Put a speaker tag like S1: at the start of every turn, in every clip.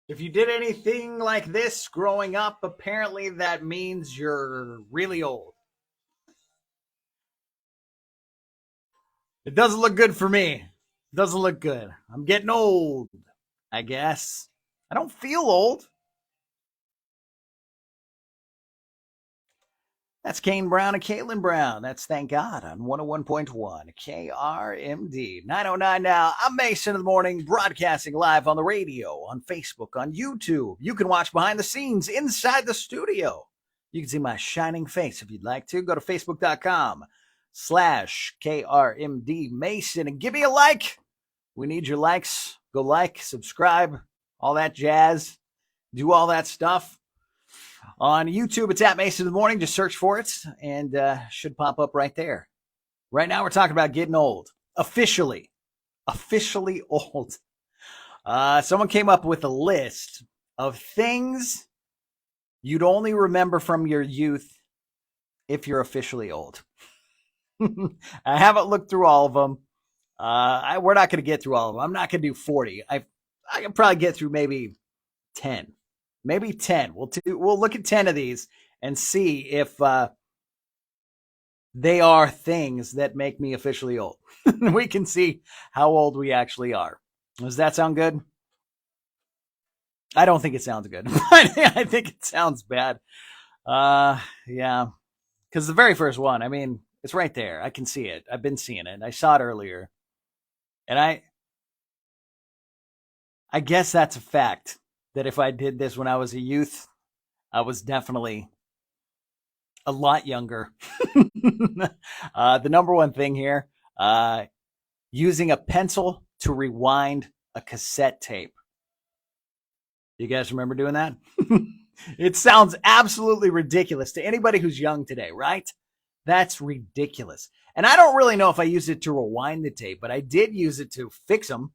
S1: If you did anything like this growing up, apparently that means you're really old. It doesn't look good for me. It doesn't look good. I'm getting old, I guess. I don't feel old. That's Kane Brown and Caitlin Brown. That's Thank God on 101.1 KRMD 909 now. I'm Mason in the morning, broadcasting live on the radio, on Facebook, on YouTube. You can watch behind the scenes inside the studio. You can see my shining face if you'd like to. Go to facebook.com/KRMD Mason and give me a like. We need your likes. Go like, subscribe, all that jazz. Do all that stuff. On YouTube, it's at Mason in the Morning. Just search for it and should pop up right there. Right now, we're talking about getting old. Officially old. Someone came up with a list of things you'd only remember from your youth if you're officially old. I haven't looked through all of them. We're not going to get through all of them. I'm not going to do 40. I can probably get through maybe 10. Maybe 10. We'll look at 10 of these and see if they are things that make me officially old. We can see how old we actually are. Does that sound good? I don't think it sounds good. I think it sounds bad. Yeah. Because the very first one, I mean, it's right there. I can see it. I've been seeing it. I saw it earlier. And I guess that's a fact that if I did this when I was a youth, I was definitely a lot younger. The number one thing here, using a pencil to rewind a cassette tape. You guys remember doing that? It sounds absolutely ridiculous to anybody who's young today, right? That's ridiculous. And I don't really know if I used it to rewind the tape, but I did use it to fix them.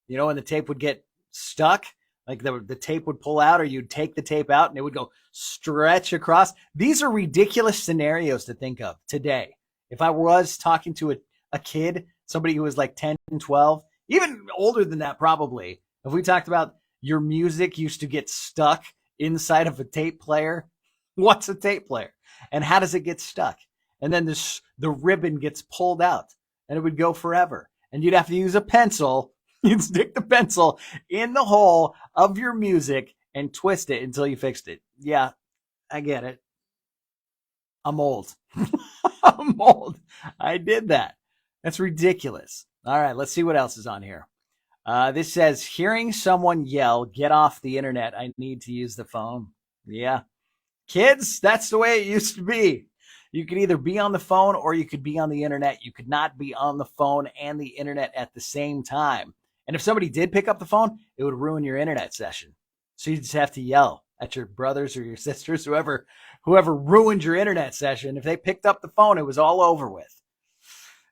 S1: You know, when the tape would get stuck, like the tape would pull out, or you'd take the tape out and it would go stretch across. These are ridiculous scenarios to think of today. If I was talking to a kid, somebody who was like 10, 12, even older than that, probably, if we talked about your music used to get stuck inside of a tape player, what's a tape player? And how does it get stuck? And then the ribbon gets pulled out and it would go forever. And you'd have to use a pencil. You'd stick the pencil in the hole of your music and twist it until you fixed it. Yeah, I get it. I'm old. I'm old. I did that. That's ridiculous. All right, let's see what else is on here. This says, hearing someone yell, get off the internet, I need to use the phone. Yeah. Kids, that's the way it used to be. You could either be on the phone or you could be on the internet. You could not be on the phone and the internet at the same time. And if somebody did pick up the phone, it would ruin your internet session. So you just have to yell at your brothers or your sisters, whoever ruined your internet session. If they picked up the phone, it was all over with.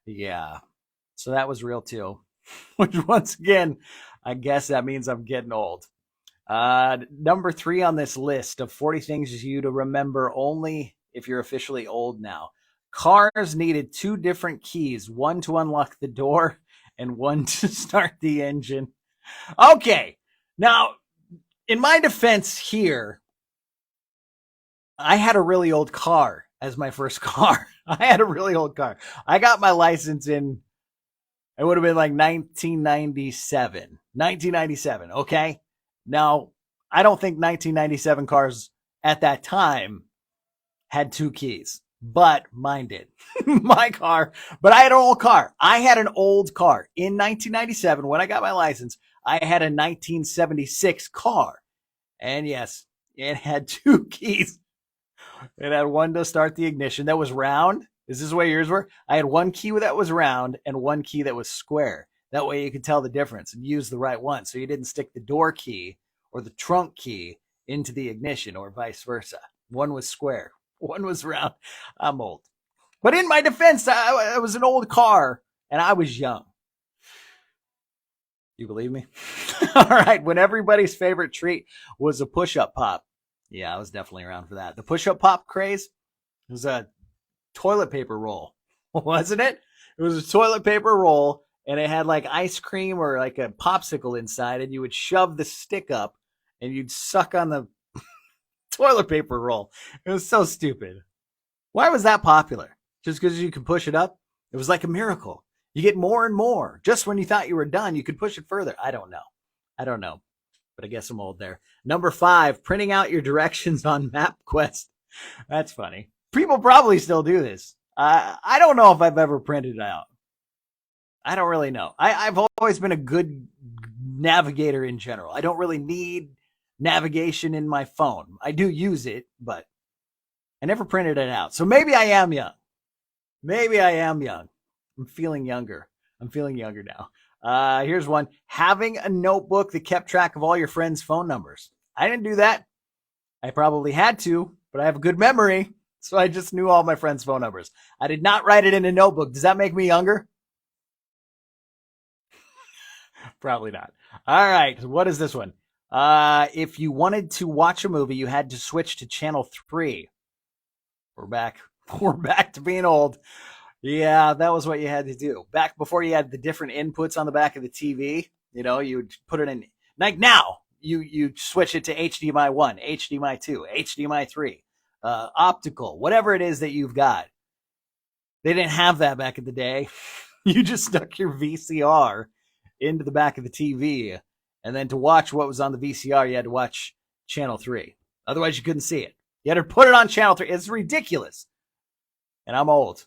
S1: Yeah. So that was real too. Which once again, I guess that means I'm getting old. Number 3 on this list of 40 things you to remember only if you're officially old now. Cars needed 2 different keys, one to unlock the door and one to start the engine. Okay. Now, in my defense here, I had a really old car as my first car. I had a really old car. I got my license in, it would have been like 1997. 1997, okay? Now, I don't think 1997 cars at that time had 2 keys, but mine did. My car, but I had an old car. I had an old car in 1997 when I got my license. I had a 1976 car. And yes, it had 2 keys. It had one to start the ignition that was round. Is this the way yours were? I had one key that was round and one key that was square. That way you could tell the difference and use the right one. So you didn't stick the door key or the trunk key into the ignition or vice versa. One was square, one was round. I'm old. But in my defense, I was an old car and I was young. You believe me? All right. When everybody's favorite treat was a push-up pop. Yeah, I was definitely around for that. The push-up pop craze was a toilet paper roll, wasn't it? It was a toilet paper roll and it had like ice cream or like a popsicle inside and you would shove the stick up and you'd suck on the toilet paper roll. It was so stupid. Why was that popular? Just because you could push it up? It was like a miracle. You get more and more. Just when you thought you were done, you could push it further. I don't know. I don't know. But I guess I'm old there. Number 5, printing out your directions on MapQuest. That's funny. People probably still do this. I don't know if I've ever printed it out. I don't really know. I've always been a good navigator in general. I don't really need navigation in my phone. I do use it, but I never printed it out. So maybe I am young. Maybe I am young. I'm feeling younger. I'm feeling younger now. Here's one. Having a notebook that kept track of all your friends' phone numbers. I didn't do that. I probably had to, but I have a good memory. So I just knew all my friends' phone numbers. I did not write it in a notebook. Does that make me younger? Probably not. All right. What is this one? If you wanted to watch a movie, you had to switch to channel 3. We're back. We're back to being old. Yeah, that was what you had to do. Back before you had the different inputs on the back of the TV, you would put it in. Like now, you switch it to HDMI 1, HDMI 2, HDMI 3, optical, whatever it is that you've got. They didn't have that back in the day. You just stuck your VCR into the back of the TV, and then to watch what was on the VCR, you had to watch channel 3. Otherwise, you couldn't see it. You had to put it on channel 3. It's ridiculous. And I'm old.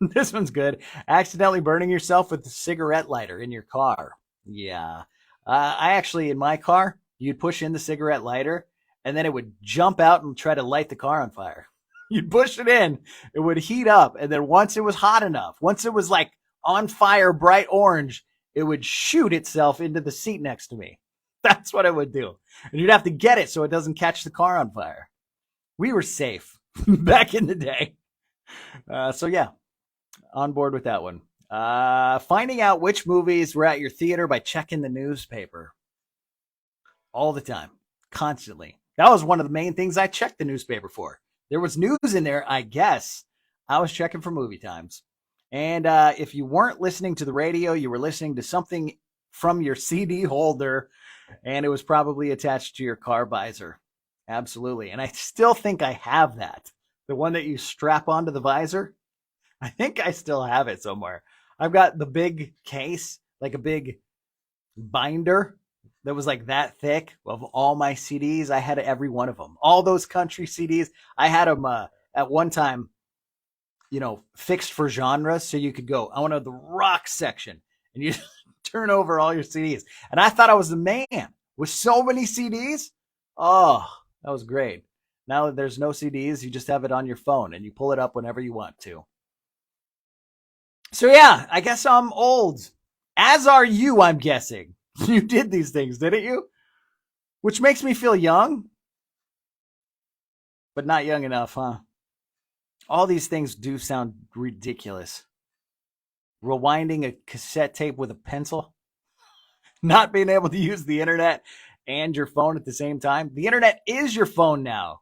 S1: This one's good. Accidentally burning yourself with a cigarette lighter in your car. Yeah. I actually, in my car, you'd push in the cigarette lighter, and then it would jump out and try to light the car on fire. You'd push it in, it would heat up, and then once it was hot enough, once it was like on fire, bright orange, it would shoot itself into the seat next to me. That's what it would do. And you'd have to get it so it doesn't catch the car on fire. We were safe back in the day. So yeah, on board with that one. Finding out which movies were at your theater by checking the newspaper. All the time. Constantly. That was one of the main things I checked the newspaper for. There was news in there, I guess. I was checking for movie times. And if you weren't listening to the radio, you were listening to something from your CD holder, and it was probably attached to your car visor. Absolutely. And I still think I have that. The one that you strap onto the visor. I think I still have it somewhere. I've got the big case, like a big binder that was like that thick of all my CDs. I had every one of them. All those country CDs. I had them at one time, fixed for genres. So you could go, I want the rock section. And you turn over all your CDs. And I thought I was the man with so many CDs. Oh, that was great. Now that there's no CDs, you just have it on your phone and you pull it up whenever you want to. So yeah, I guess I'm old. As are you, I'm guessing. You did these things, didn't you? Which makes me feel young, but not young enough, huh? All these things do sound ridiculous. Rewinding a cassette tape with a pencil, not being able to use the internet and your phone at the same time. The internet is your phone now.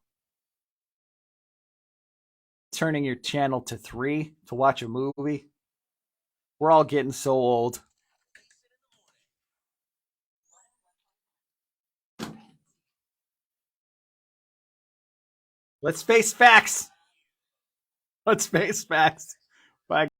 S1: Turning your channel to 3 to watch a movie. We're all getting so old. Let's face facts. Let's face facts. Bye.